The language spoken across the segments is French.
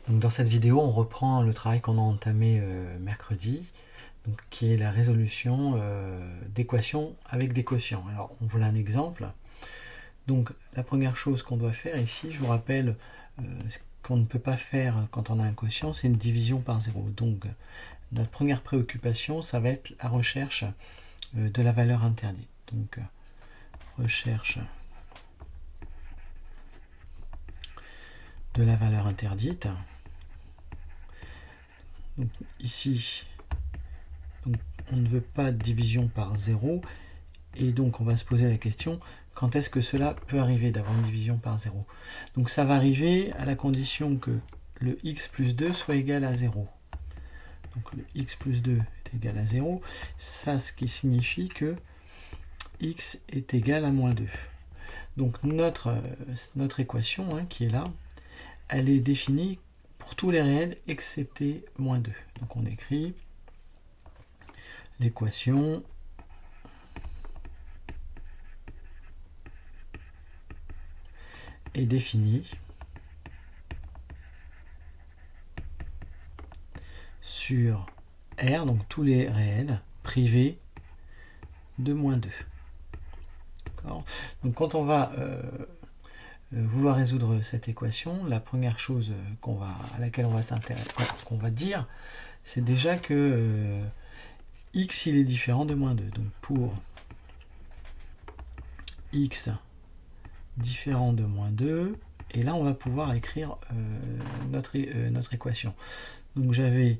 Donc dans cette vidéo, on reprend le travail qu'on a entamé mercredi, donc, qui est la résolution d'équations avec des quotients. Alors, on voit un exemple. Donc, la première chose qu'on doit faire ici, je vous rappelle, ce qu'on ne peut pas faire quand on a un quotient, c'est une division par 0. Donc, notre première préoccupation, ça va être la recherche de la valeur interdite. Donc, recherche de la valeur interdite. Donc, ici, donc, on ne veut pas de division par 0. Et donc, on va se poser la question, quand est-ce que cela peut arriver d'avoir une division par 0? Donc, ça va arriver à la condition que le x plus 2 soit égal à 0. Donc, le x plus 2 est égal à 0. Ça, ce qui signifie que x est égal à moins 2. Donc, notre équation, qui est là, elle est définie pour tous les réels excepté moins 2. Donc, on écrit l'équation est définie sur R, donc tous les réels privés de moins 2. Donc quand on va vouloir résoudre cette équation, la première chose à laquelle on va s'intéresser, qu'on va dire, c'est déjà que x il est différent de moins 2. Donc pour x différent de moins 2, et là on va pouvoir écrire notre équation. Donc j'avais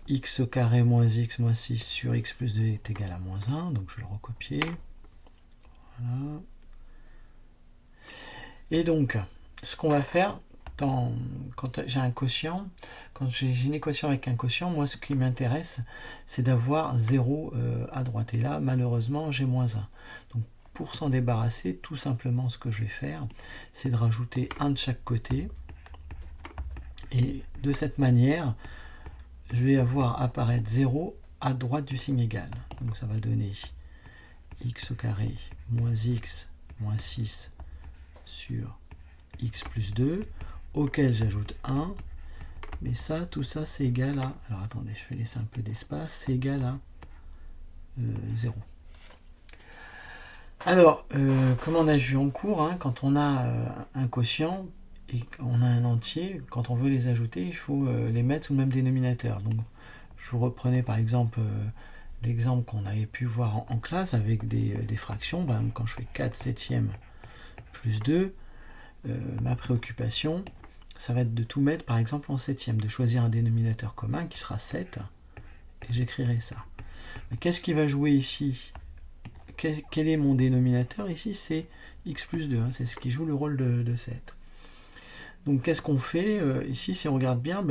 x au carré moins x moins 6 sur x plus 2 est égal à moins 1, donc je vais le recopier. Voilà. Et donc, ce qu'on va faire, quand j'ai un quotient, quand j'ai une équation avec un quotient, moi ce qui m'intéresse, c'est d'avoir 0 à droite. Et là, malheureusement, j'ai moins 1. Donc, pour s'en débarrasser, tout simplement, ce que je vais faire, c'est de rajouter 1 de chaque côté. Et de cette manière, je vais avoir apparaître 0 à droite du signe égal. Donc ça va donner x au carré moins x moins 6 sur x plus 2, auquel j'ajoute 1. Mais ça, tout ça, c'est égal à... Alors attendez, je vais laisser un peu d'espace. C'est égal à 0. Alors, comme on a vu en cours, quand on a un quotient et qu'on a un entier, quand on veut les ajouter, il faut les mettre sous le même dénominateur. Donc, je vous reprenais par exemple l'exemple qu'on avait pu voir en classe avec des fractions. Quand je fais 4 septièmes plus 2, ma préoccupation, ça va être de tout mettre par exemple en septième, de choisir un dénominateur commun qui sera 7, et j'écrirai ça. Mais qu'est-ce qui va jouer ici? Quel est mon dénominateur ici? C'est x plus 2, c'est ce qui joue le rôle de 7. Donc qu'est-ce qu'on fait ici? Si on regarde bien,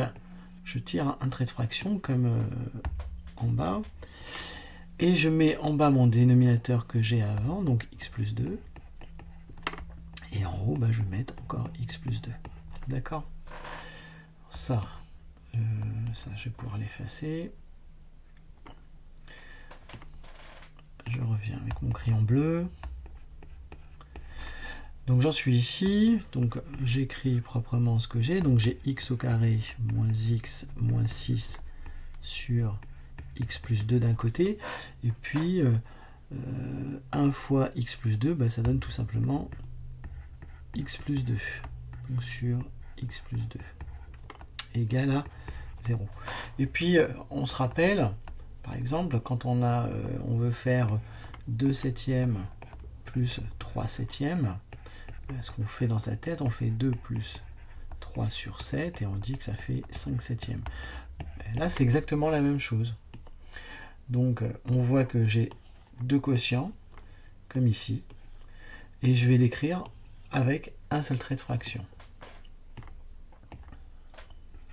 je tire un trait de fraction comme en bas, et je mets en bas mon dénominateur que j'ai avant, donc x plus 2, et en haut, je vais mettre encore x plus 2. D'accord? Ça, je vais pouvoir l'effacer. Je reviens avec mon crayon bleu. Donc j'en suis ici. Donc j'écris proprement ce que j'ai. Donc j'ai x au carré moins x moins 6 sur x plus 2 d'un côté. Et puis 1 fois x plus 2, ça donne tout simplement x plus 2. Donc sur x plus 2 égale à 0. Et puis on se rappelle, par exemple, quand on veut faire 2 septièmes plus 3 septièmes, ce qu'on fait dans sa tête, on fait 2 plus 3 sur 7 et on dit que ça fait 5 septièmes. Et là, c'est exactement la même chose. Donc, on voit que j'ai deux quotients, comme ici, et je vais l'écrire avec un seul trait de fraction.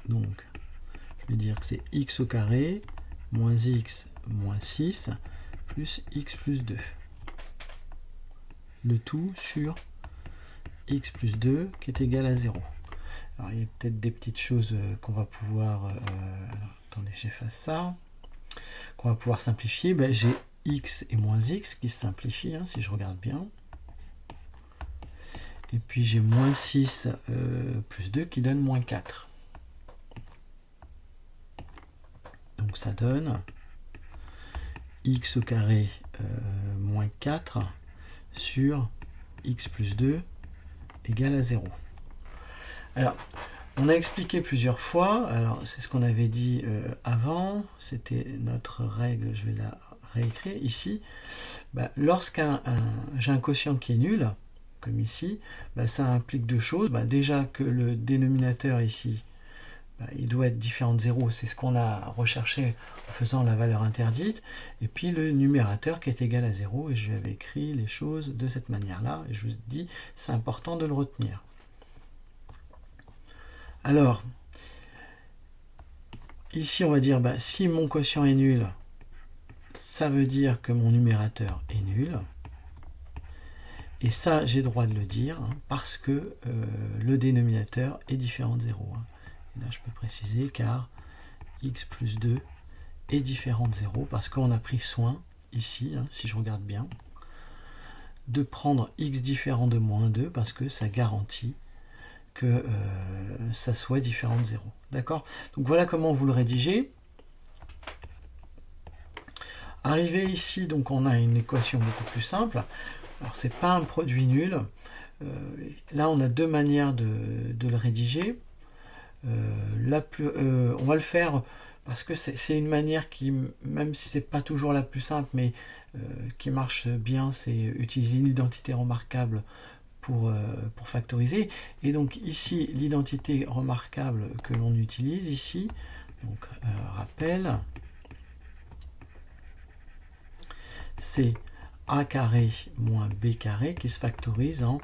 Donc, je vais dire que c'est x au carré moins x moins 6 plus x plus 2. Le tout sur x plus 2 qui est égal à 0. Alors il y a peut-être des petites choses qu'on va pouvoir... attendez, j'efface ça. Qu'on va pouvoir simplifier. J'ai x et moins x qui se simplifient, si je regarde bien. Et puis j'ai moins 6 plus 2 qui donne moins 4. Donc ça donne x au carré moins 4 sur x plus 2 égale à 0. Alors, on a expliqué plusieurs fois, alors c'est ce qu'on avait dit avant, c'était notre règle, je vais la réécrire ici. Lorsqu'un j'ai un quotient qui est nul, comme ici, ça implique deux choses. Déjà que le dénominateur ici, il doit être différent de 0, c'est ce qu'on a recherché en faisant la valeur interdite, et puis le numérateur qui est égal à 0, et j'avais écrit les choses de cette manière-là, et je vous dis, c'est important de le retenir. Alors, ici on va dire, si mon quotient est nul, ça veut dire que mon numérateur est nul. Et ça, j'ai le droit de le dire, parce que le dénominateur est différent de 0. Et là, je peux préciser, car x plus 2 est différent de 0, parce qu'on a pris soin, ici, si je regarde bien, de prendre x différent de moins 2, parce que ça garantit que ça soit différent de 0. D'accord? Donc voilà comment vous le rédigez. Arrivé ici, donc on a une équation beaucoup plus simple. Alors c'est pas un produit nul. Là on a deux manières de le rédiger. On va le faire parce que c'est une manière qui, même si c'est pas toujours la plus simple, mais qui marche bien, c'est utiliser une identité remarquable pour factoriser. Et donc ici, l'identité remarquable que l'on utilise ici, donc rappel, c'est a carré moins b carré qui se factorise en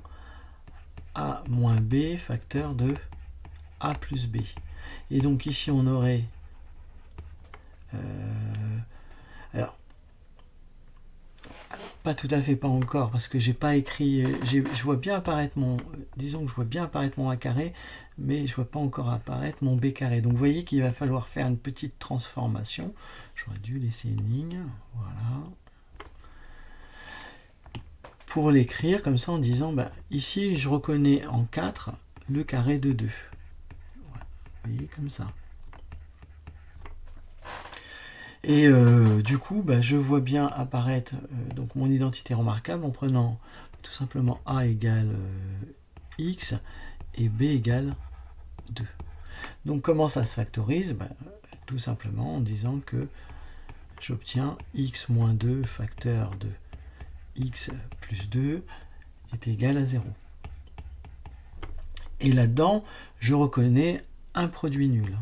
a moins b facteur de a plus b. Et donc ici on aurait alors pas tout à fait, pas encore, parce que j'ai pas écrit, je vois bien apparaître disons que je vois bien apparaître mon a carré, mais je vois pas encore apparaître mon b carré. Donc vous voyez qu'il va falloir faire une petite transformation. J'aurais dû laisser une ligne, voilà, pour l'écrire comme ça en disant, ici je reconnais en 4 le carré de 2. Voilà, vous voyez, comme ça. Et du coup, je vois bien apparaître donc mon identité remarquable en prenant tout simplement a égale x et b égale 2. Donc comment ça se factorise? Tout simplement en disant que j'obtiens x moins 2 facteur de x plus 2 est égal à 0. Et là-dedans, je reconnais un produit nul.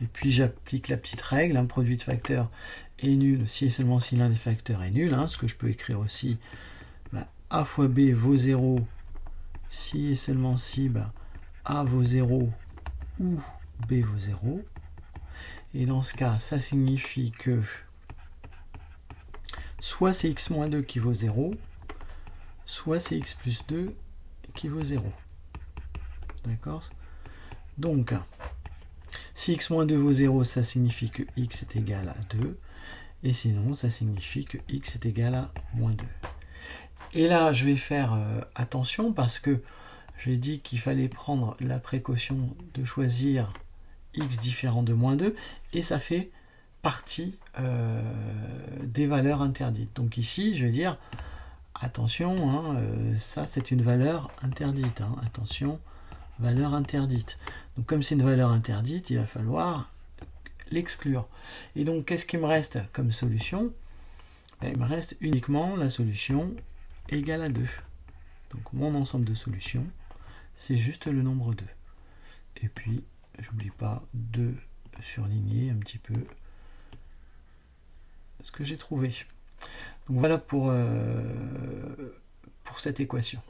Et puis j'applique la petite règle, un produit de facteurs est nul si et seulement si l'un des facteurs est nul. Ce que je peux écrire aussi, a fois b vaut 0 si et seulement si a vaut 0 ou b vaut 0. Et dans ce cas, ça signifie que soit c'est x moins 2 qui vaut 0, soit c'est x plus 2 qui vaut 0. D'accord? Donc, si x moins 2 vaut 0, ça signifie que x est égal à 2. Et sinon, ça signifie que x est égal à moins 2. Et là, je vais faire attention parce que j'ai dit qu'il fallait prendre la précaution de choisir x différent de moins 2. Et ça fait partie des valeurs interdites. Donc ici, je vais dire, attention, ça c'est une valeur interdite. Attention, valeur interdite. Donc comme c'est une valeur interdite, il va falloir l'exclure. Et donc qu'est-ce qui me reste comme solution? Il me reste uniquement la solution égale à 2. Donc mon ensemble de solutions, c'est juste le nombre 2. Et puis, j'oublie pas de surligner un petit peu ce que j'ai trouvé. Donc voilà pour cette équation.